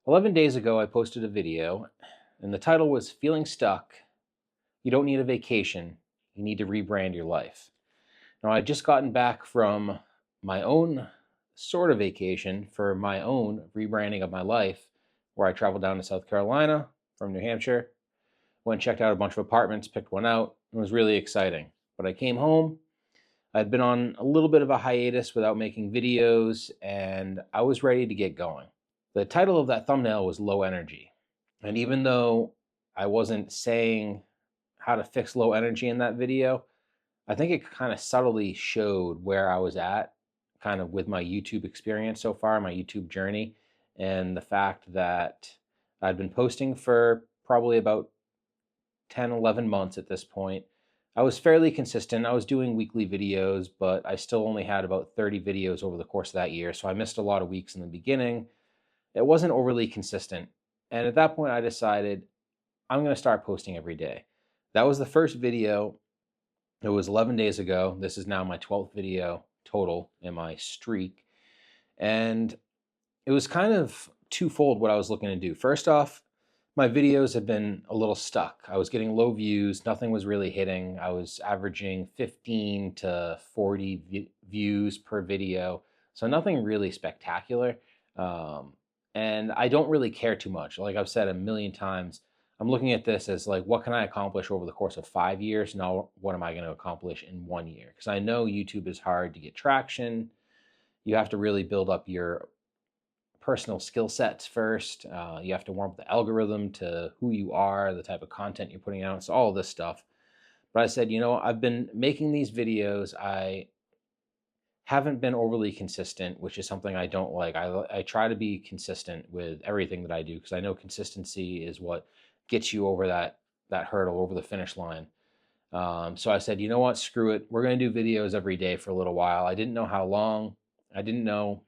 11 days ago, I posted a video, and the title was Feeling Stuck. You don't need a vacation, you need to rebrand your life. Now, I'd just gotten back from my own sort of vacation for my own rebranding of my life, where I traveled down to South Carolina from New Hampshire, went and checked out a bunch of apartments, picked one out. It was really exciting. But I came home. I'd been on a little bit of a hiatus without making videos, and I was ready to get going. The title of that thumbnail was Low Energy. And even though I wasn't saying how to fix low energy in that video, I think it kind of subtly showed where I was at kind of with my YouTube experience so far, my YouTube journey, and the fact that I'd been posting for probably about 10, 11 months at this point. I was fairly consistent. I was doing weekly videos, but I still only had about 30 videos over the course of that year. So I missed a lot of weeks in the beginning. It wasn't overly consistent. And at that point, I decided I'm going to start posting every day. That was the first video. It was 11 days ago. This is now my 12th video total in my streak. And it was kind of twofold what I was looking to do. First off, my videos have been a little stuck. I was getting low views. Nothing was really hitting. I was averaging 15 to 40 views per video. So nothing really spectacular. And I don't really care too much. Like I've said a million times, I'm looking at this as like, what can I accomplish over the course of 5 years? Now, what am I going to accomplish in 1 year? Because I know YouTube is hard to get traction. You have to really build up your personal skill sets first. You have to warm up the algorithm to who you are, the type of content you're putting out. So all of this stuff. But I said, I've been making these videos. I haven't been overly consistent, which is something I don't like. I try to be consistent with everything that I do because I know consistency is what gets you over that hurdle, over the finish line. So I said, you know what, screw it. We're going to do videos every day for a little while. I didn't know how long. I didn't know,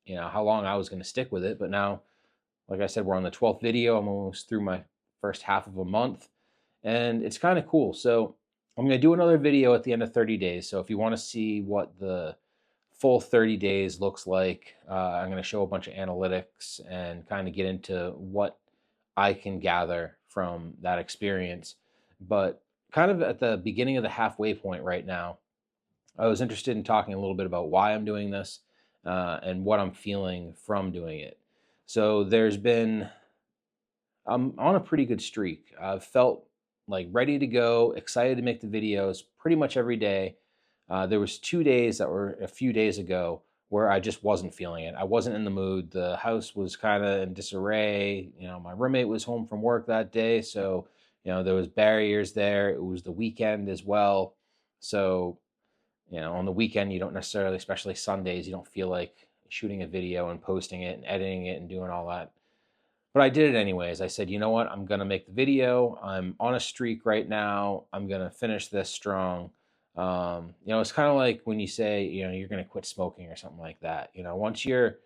how long I was going to stick with it. But now, like I said, we're on the 12th video. I'm almost through my first half of a month, and it's kind of cool. So I'm going to do another video at the end of 30 days. So if you want to see what the full 30 days looks like, I'm going to show a bunch of analytics and kind of get into what I can gather from that experience. But kind of at the beginning of the halfway point right now, I was interested in talking a little bit about why I'm doing this and what I'm feeling from doing it. So I'm on a pretty good streak. I've felt like ready to go, excited to make the videos pretty much every day. There was 2 days that were a few days ago where I just wasn't feeling it. I wasn't in the mood. The house was kind of in disarray. My roommate was home from work that day, so there was barriers there. It was the weekend as well, so on the weekend you don't necessarily, especially Sundays, you don't feel like shooting a video and posting it and editing it and doing all that. But I did it anyways. I said, you know what? I'm gonna make the video. I'm on a streak right now. I'm gonna finish this strong. It's kind of like when you say, you're going to quit smoking or something like that. Once you're,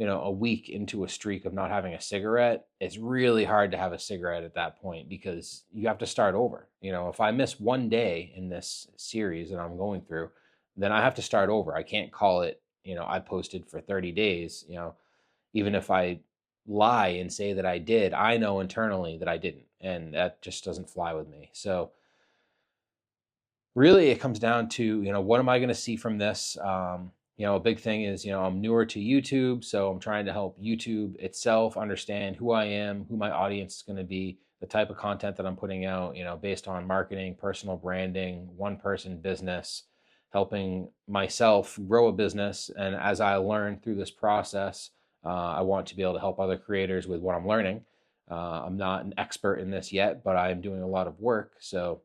a week into a streak of not having a cigarette, it's really hard to have a cigarette at that point because you have to start over. If I miss 1 day in this series that I'm going through, then I have to start over. I can't call it, I posted for 30 days, even if I lie and say that I did, I know internally that I didn't. And that just doesn't fly with me. So, really, it comes down to, what am I going to see from this? A big thing is, I'm newer to YouTube, so I'm trying to help YouTube itself understand who I am, who my audience is going to be, the type of content that I'm putting out, based on marketing, personal branding, one-person business, helping myself grow a business. And as I learn through this process, I want to be able to help other creators with what I'm learning. I'm not an expert in this yet, but I'm doing a lot of work, so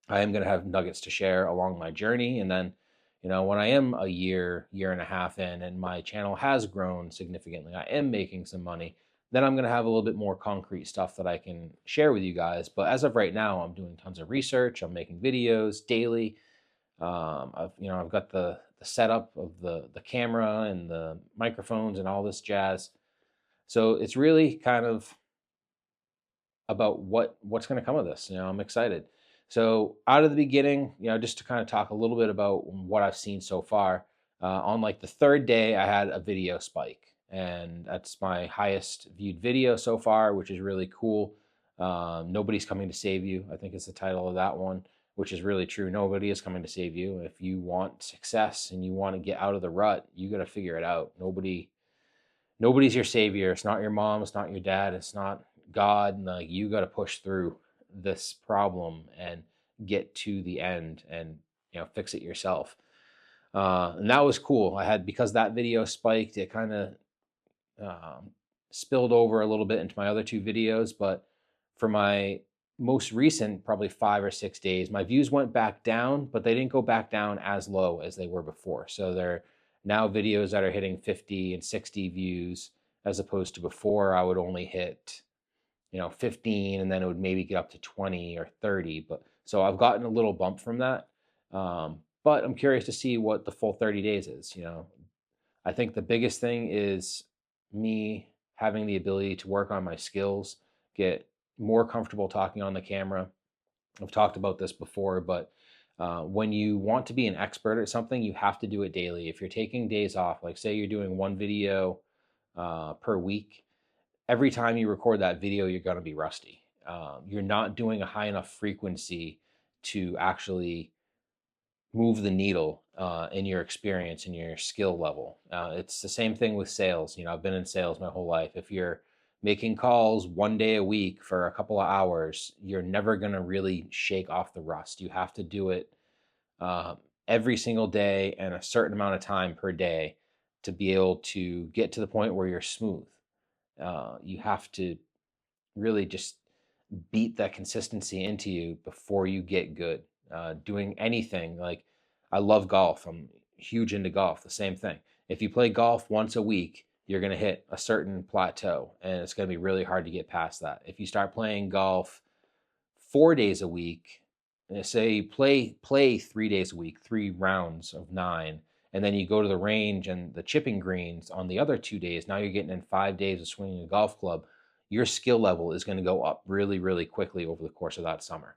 I am going to have nuggets to share along my journey. And then, when I am a year and a half in and my channel has grown significantly, I am making some money, then I'm going to have a little bit more concrete stuff that I can share with you guys. But as of right now, I'm doing tons of research. I'm making videos daily. I've got the setup of the camera and the microphones and all this jazz. So it's really kind of about what's going to come of this. I'm excited. So out of the beginning, just to kind of talk a little bit about what I've seen so far, on like the third day, I had a video spike. and that's my highest viewed video so far, which is really cool. Nobody's coming to save you, I think is the title of that one, which is really true. Nobody is coming to save you. If you want success and you want to get out of the rut, you got to figure it out. Nobody's your savior. It's not your mom, it's not your dad, it's not God. Like, you got to push through this problem and get to the end and, fix it yourself. And that was cool. Because that video spiked, it kind of spilled over a little bit into my other two videos. But for my most recent, probably 5 or 6 days, my views went back down, but they didn't go back down as low as they were before. So they're now videos that are hitting 50 and 60 views, as opposed to before I would only hit 15, and then it would maybe get up to 20 or 30. But so I've gotten a little bump from that. But I'm curious to see what the full 30 days is. I think the biggest thing is me having the ability to work on my skills, get more comfortable talking on the camera. I've talked about this before, but when you want to be an expert at something, you have to do it daily. If you're taking days off, like say you're doing one video per week, every time you record that video, you're going to be rusty. You're not doing a high enough frequency to actually move the needle in your experience and your skill level. It's the same thing with sales. I've been in sales my whole life. If you're making calls one day a week for a couple of hours, you're never going to really shake off the rust. You have to do it every single day and a certain amount of time per day to be able to get to the point where you're smooth. You have to really just beat that consistency into you before you get good. Doing anything, like I love golf. I'm huge into golf. The same thing. If you play golf once a week, you're going to hit a certain plateau, and it's going to be really hard to get past that. If you start playing golf 4 days a week, say you play 3 days a week, 3 rounds of 9, and then you go to the range and the chipping greens on the other 2 days, now you're getting in 5 days of swinging a golf club. Your skill level is going to go up really, really quickly over the course of that summer.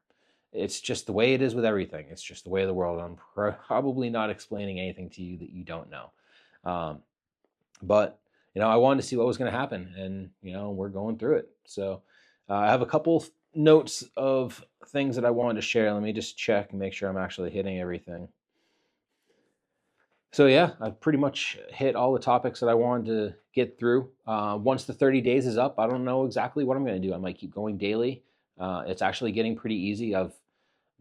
It's just the way it is with everything. It's just the way of the world. I'm probably not explaining anything to you that you don't know. But, I wanted to see what was going to happen, and, we're going through it. So I have a couple notes of things that I wanted to share. Let me just check and make sure I'm actually hitting everything. So yeah, I've pretty much hit all the topics that I wanted to get through. Once the 30 days is up, I don't know exactly what I'm going to do. I might keep going daily. It's actually getting pretty easy. I've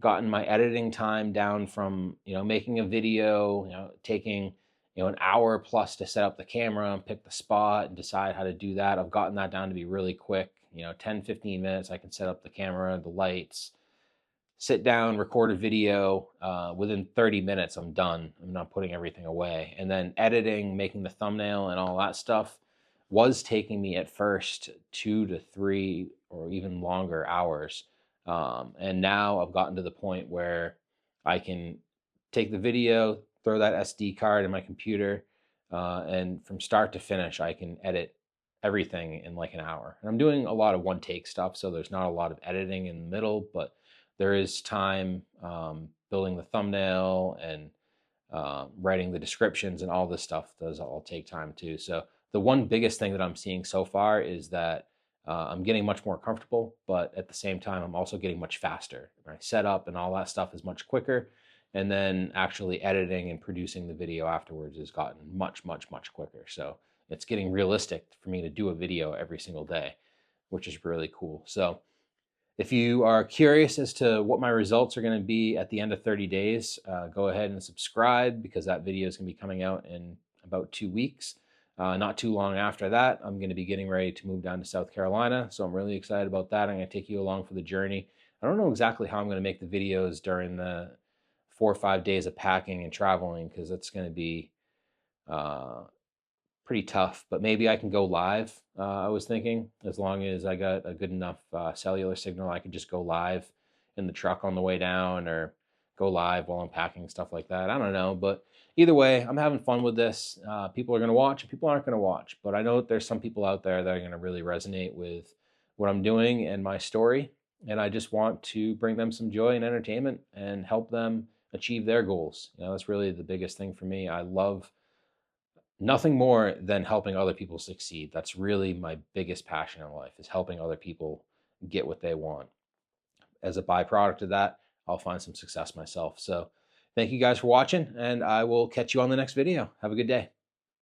gotten my editing time down from, making a video, taking, an hour plus to set up the camera and pick the spot and decide how to do that. I've gotten that down to be really quick. 10, 15 minutes, I can set up the camera, the lights, sit down, record a video. Within 30 minutes, I'm done. I'm not putting everything away. And then editing, making the thumbnail and all that stuff was taking me at first 2 to 3 or even longer hours. And now I've gotten to the point where I can take the video, throw that SD card in my computer, and from start to finish, I can edit everything in like an hour. And I'm doing a lot of one take stuff, so there's not a lot of editing in the middle, but there is time building the thumbnail and writing the descriptions, and all this stuff does all take time too. So the one biggest thing that I'm seeing so far is that I'm getting much more comfortable, but at the same time, I'm also getting much faster. My setup and all that stuff is much quicker. And then actually editing and producing the video afterwards has gotten much, much, much quicker. So it's getting realistic for me to do a video every single day, which is really cool. So if you are curious as to what my results are going to be at the end of 30 days, go ahead and subscribe, because that video is going to be coming out in about 2 weeks. Not too long after that, I'm going to be getting ready to move down to South Carolina. So I'm really excited about that. I'm going to take you along for the journey. I don't know exactly how I'm going to make the videos during the 4 or 5 days of packing and traveling, because it's going to be pretty tough, but maybe I can go live. I was thinking, as long as I got a good enough cellular signal, I could just go live in the truck on the way down, or go live while I'm packing, stuff like that. I don't know, but either way, I'm having fun with this. People are going to watch and people aren't going to watch, but I know that there's some people out there that are going to really resonate with what I'm doing and my story, and I just want to bring them some joy and entertainment and help them achieve their goals. That's really the biggest thing for me. I love nothing more than helping other people succeed. That's really my biggest passion in life, is helping other people get what they want. As a byproduct of that, I'll find some success myself. So thank you guys for watching, and I will catch you on the next video. Have a good day.